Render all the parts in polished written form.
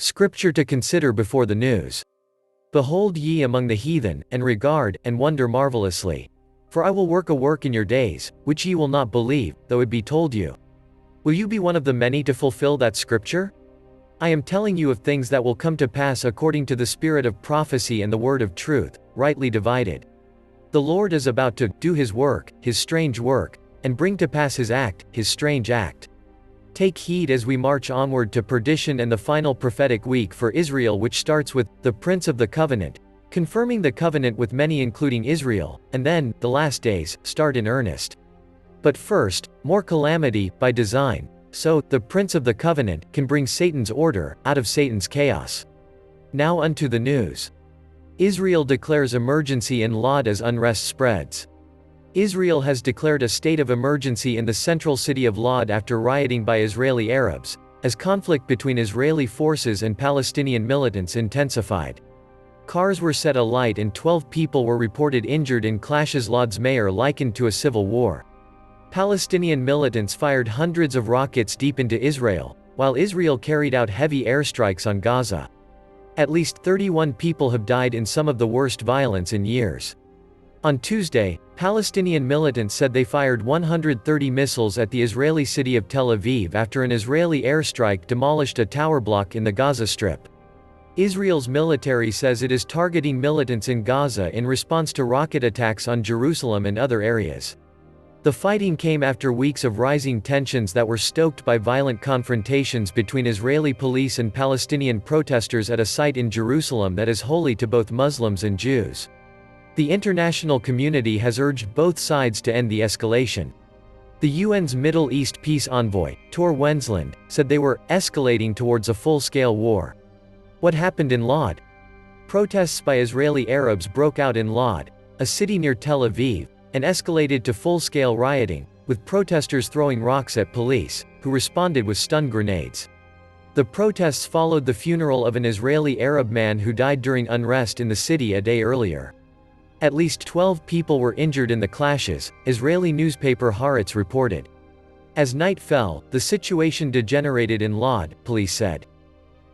Scripture to consider before the news. Behold ye among the heathen, and regard, and wonder marvellously. For I will work a work in your days, which ye will not believe, though it be told you. Will you be one of the many to fulfill that scripture? I am telling you of things that will come to pass according to the spirit of prophecy and the word of truth, rightly divided. The Lord is about to do his work, his strange work, and bring to pass his act, his strange act. Take heed as we march onward to perdition and the final prophetic week for Israel, which starts with the Prince of the Covenant, confirming the covenant with many including Israel, and then, the last days, start in earnest. But first, more calamity, by design, so, the Prince of the Covenant, can bring Satan's order, out of Satan's chaos. Now unto the news. Israel declares emergency in Lod as unrest spreads. Israel has declared a state of emergency in the central city of Lod after rioting by Israeli Arabs, as conflict between Israeli forces and Palestinian militants intensified. Cars were set alight and 12 people were reported injured in clashes. Lod's mayor likened to a civil war. Palestinian militants fired hundreds of rockets deep into Israel, while Israel carried out heavy airstrikes on Gaza. At least 31 people have died in some of the worst violence in years. On Tuesday, Palestinian militants said they fired 130 missiles at the Israeli city of Tel Aviv after an Israeli airstrike demolished a tower block in the Gaza Strip. Israel's military says it is targeting militants in Gaza in response to rocket attacks on Jerusalem and other areas. The fighting came after weeks of rising tensions that were stoked by violent confrontations between Israeli police and Palestinian protesters at a site in Jerusalem that is holy to both Muslims and Jews. The international community has urged both sides to end the escalation. The UN's Middle East peace envoy, Tor Wennesland, said they were escalating towards a full-scale war. What happened in Lod? Protests by Israeli Arabs broke out in Lod, a city near Tel Aviv, and escalated to full-scale rioting, with protesters throwing rocks at police, who responded with stun grenades. The protests followed the funeral of an Israeli Arab man who died during unrest in the city a day earlier. At least 12 people were injured in the clashes, Israeli newspaper Haaretz reported. As night fell, the situation degenerated in Lod, police said.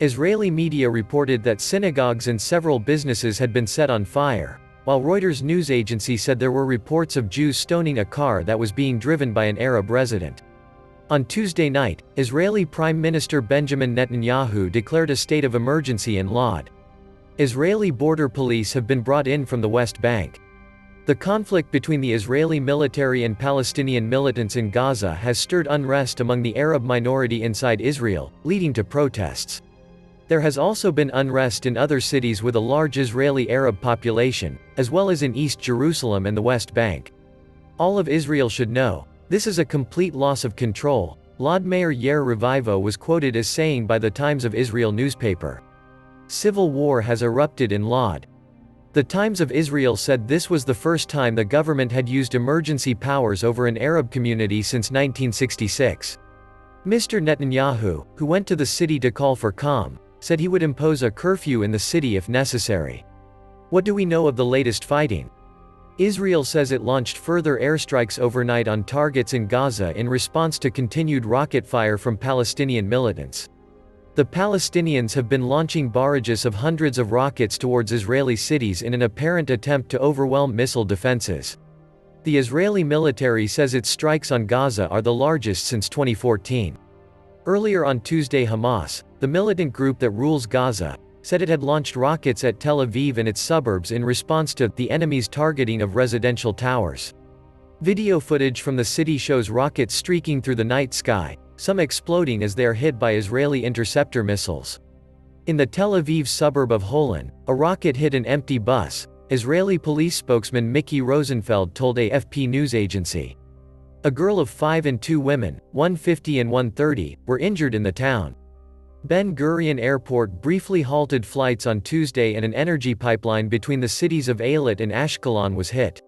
Israeli media reported that synagogues and several businesses had been set on fire, while Reuters news agency said there were reports of Jews stoning a car that was being driven by an Arab resident. On Tuesday night, Israeli Prime Minister Benjamin Netanyahu declared a state of emergency in Lod. Israeli border police have been brought in from the West Bank. The conflict between the Israeli military and Palestinian militants in Gaza has stirred unrest among the Arab minority inside Israel, leading to protests. There has also been unrest in other cities with a large Israeli Arab population, as well as in East Jerusalem and the West Bank. All of Israel should know, this is a complete loss of control, Lod Mayor Yair Revivo was quoted as saying by the Times of Israel newspaper. Civil war has erupted in Lod. The Times of Israel said this was the first time the government had used emergency powers over an Arab community since 1966. Mr. Netanyahu, who went to the city to call for calm, said he would impose a curfew in the city if necessary. What do we know of the latest fighting? Israel says it launched further airstrikes overnight on targets in Gaza in response to continued rocket fire from Palestinian militants. The Palestinians have been launching barrages of hundreds of rockets towards Israeli cities in an apparent attempt to overwhelm missile defenses. The Israeli military says its strikes on Gaza are the largest since 2014. Earlier on Tuesday, Hamas, the militant group that rules Gaza, said it had launched rockets at Tel Aviv and its suburbs in response to the enemy's targeting of residential towers. Video footage from the city shows rockets streaking through the night sky, some exploding as they are hit by Israeli interceptor missiles. In the Tel Aviv suburb of Holon, a rocket hit an empty bus, Israeli police spokesman Mickey Rosenfeld told AFP news agency. A girl of 5 and 2 women, 150 and 130, were injured in the town. Ben Gurion Airport briefly halted flights on Tuesday and an energy pipeline between the cities of Eilat and Ashkelon was hit.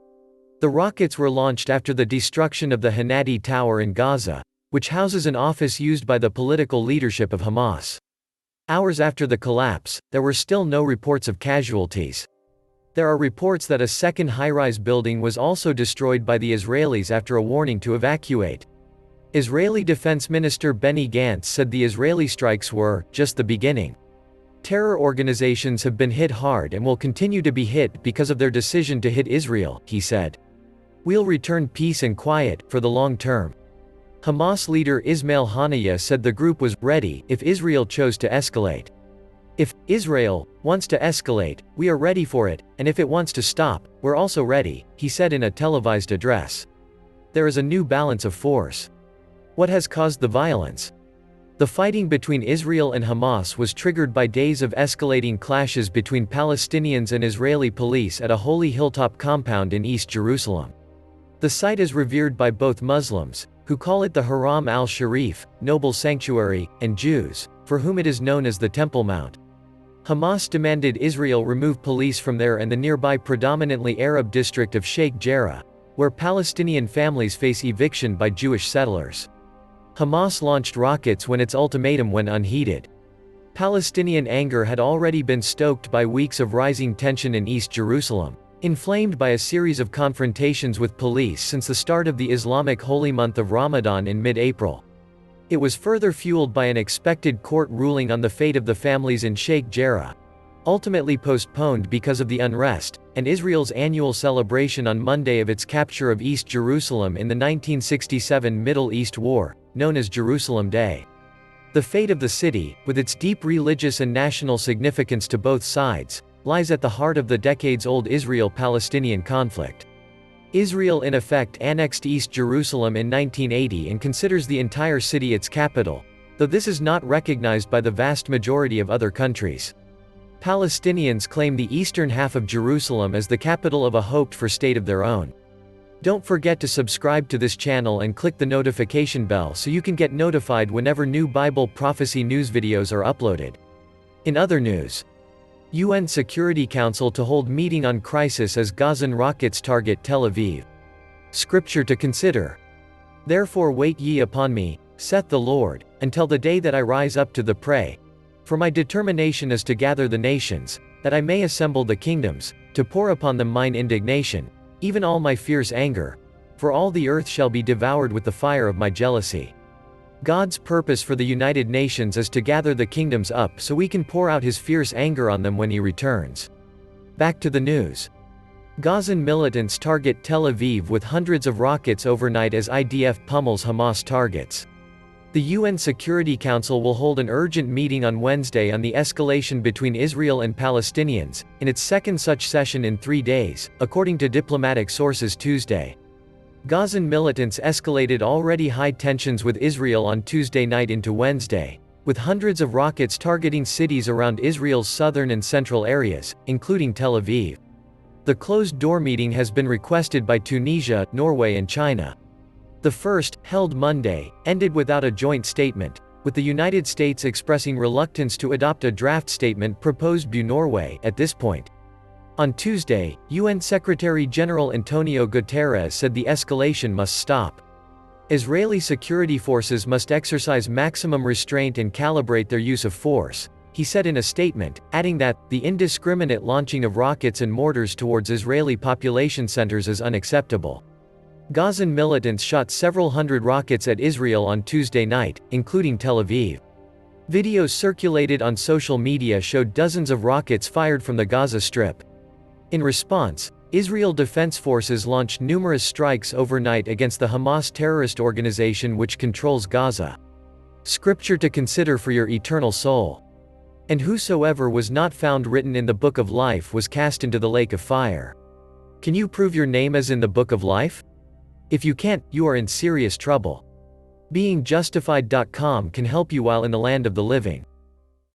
The rockets were launched after the destruction of the Hanadi Tower in Gaza, which houses an office used by the political leadership of Hamas. Hours after the collapse, there were still no reports of casualties. There are reports that a second high-rise building was also destroyed by the Israelis after a warning to evacuate. Israeli Defense Minister Benny Gantz said the Israeli strikes were just the beginning. terror organizations have been hit hard and will continue to be hit because of their decision to hit Israel, he said. We'll return peace and quiet, for the long term. Hamas leader Ismail Haniyeh said the group was ready if Israel chose to escalate. If Israel wants to escalate, we are ready for it, and if it wants to stop, we're also ready, he said in a televised address. There is a new balance of force. What has caused the violence? The fighting between Israel and Hamas was triggered by days of escalating clashes between Palestinians and Israeli police at a holy hilltop compound in East Jerusalem. The site is revered by both Muslims, who call it the Haram al-Sharif, noble sanctuary, and Jews, for whom it is known as the Temple Mount. Hamas demanded Israel remove police from there and the nearby predominantly Arab district of Sheikh Jarrah, where Palestinian families face eviction by Jewish settlers. Hamas launched rockets when its ultimatum went unheeded. Palestinian anger had already been stoked by weeks of rising tension in East Jerusalem, inflamed by a series of confrontations with police since the start of the Islamic holy month of Ramadan in mid-April. It was further fueled by an expected court ruling on the fate of the families in Sheikh Jarrah, ultimately postponed because of the unrest, and Israel's annual celebration on Monday of its capture of East Jerusalem in the 1967 Middle East War, known as Jerusalem Day. The fate of the city, with its deep religious and national significance to both sides, lies at the heart of the decades-old Israel-Palestinian conflict. Israel in effect annexed East Jerusalem in 1980 and considers the entire city its capital, though this is not recognized by the vast majority of other countries. Palestinians claim the eastern half of Jerusalem as the capital of a hoped-for state of their own. Don't forget to subscribe to this channel and click the notification bell so you can get notified whenever new Bible prophecy news videos are uploaded. In other news, UN Security Council to hold meeting on crisis as Gazan rockets target Tel Aviv. Scripture to consider. Therefore wait ye upon me, saith the Lord, until the day that I rise up to the prey. For my determination is to gather the nations, that I may assemble the kingdoms, to pour upon them mine indignation, even all my fierce anger. For all the earth shall be devoured with the fire of my jealousy. God's purpose for the United Nations is to gather the kingdoms up so we can pour out his fierce anger on them when he returns. Back to the news. Gazan militants target Tel Aviv with hundreds of rockets overnight as IDF pummels Hamas targets. The UN Security Council will hold an urgent meeting on Wednesday on the escalation between Israel and Palestinians, in its second such session in 3 days, according to diplomatic sources Tuesday. Gazan militants escalated already high tensions with Israel on Tuesday night into Wednesday, with hundreds of rockets targeting cities around Israel's southern and central areas, including Tel Aviv. The closed-door meeting has been requested by Tunisia, Norway and China. The first, held Monday, ended without a joint statement, with the United States expressing reluctance to adopt a draft statement proposed by Norway at this point. On Tuesday, UN Secretary-General Antonio Guterres said the escalation must stop. Israeli security forces must exercise maximum restraint and calibrate their use of force, he said in a statement, adding that, the indiscriminate launching of rockets and mortars towards Israeli population centers is unacceptable. Gazan militants shot several hundred rockets at Israel on Tuesday night, including Tel Aviv. Videos circulated on social media showed dozens of rockets fired from the Gaza Strip. In response, Israel Defense Forces launched numerous strikes overnight against the Hamas terrorist organization which controls Gaza. Scripture to consider for your eternal soul. And whosoever was not found written in the book of life was cast into the lake of fire. Can you prove your name is in the book of life? If you can't, you are in serious trouble. Beingjustified.com can help you while in the land of the living.